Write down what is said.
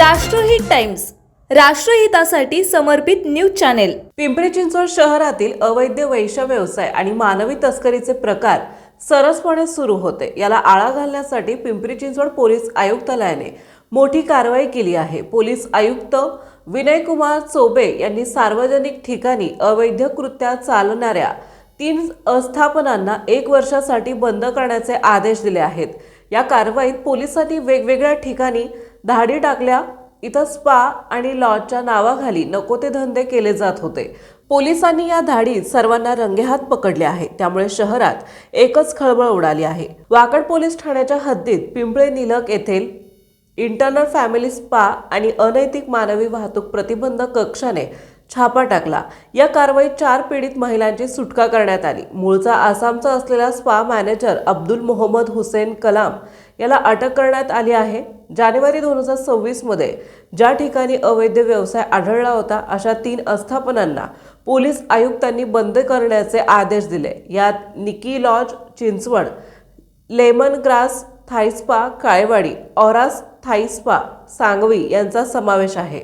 राष्ट्रहित टाइम्स, राष्ट्रहितासाठी समर्पित news channel. Pimpri Chinchwad शहरातील अवैध वैश्य व्यवसाय आणि मानवी तस्करीचे प्रकार सरसपणे सुरू होते। याला आळा घालण्यासाठी पिंपरी चिंचवड पोलीस आयुक्तालयाने मोठी कारवाई केली आहे। पोलीस आयुक्त विनयकुमार चौबे यांनी सार्वजनिक ठिकाणी अवैध कृत्या चालणाऱ्या 3 आस्थापनांना 1 वर्षासाठी बंद करण्याचे आदेश दिले आहेत। या कारवाईत पोलिसांनी वेगवेगळ्या ठिकाणी धाडी टाकल्या। इथं स्पा आणि लॉजच्या नावाखाली नको ते धंदे केले जात होते। पोलिसांनी या धाडीत सर्वांना रंगेहात पकडले आहे। त्यामुळे शहरात एकच खळबळ उडाली आहे। वाकड पोलीस ठाण्याच्या हद्दीत पिंपळे निलक येथील इंटरनल फॅमिली स्पा आणि अनैतिक मानवी वाहतूक प्रतिबंधक कक्षाने छापा टाकला। या कारवाईत 4 पीडित महिलांची सुटका करण्यात आली। मूळचा आसामचा असलेला स्पा मॅनेजर अब्दुल मोहम्मद हुसेन कलाम याला अटक करण्यात आली आहे। जानेवारी 2026 मध्ये ज्या ठिकाणी अवैध व्यवसाय आढळला होता अशा 3 आस्थापनांना पोलीस आयुक्तांनी बंद करण्याचे आदेश दिले। यात Nikki lodge Chinchwad, lemon grass Thai spa Kalewadi, Auras Thai spa Sangvi यांचा समावेश आहे।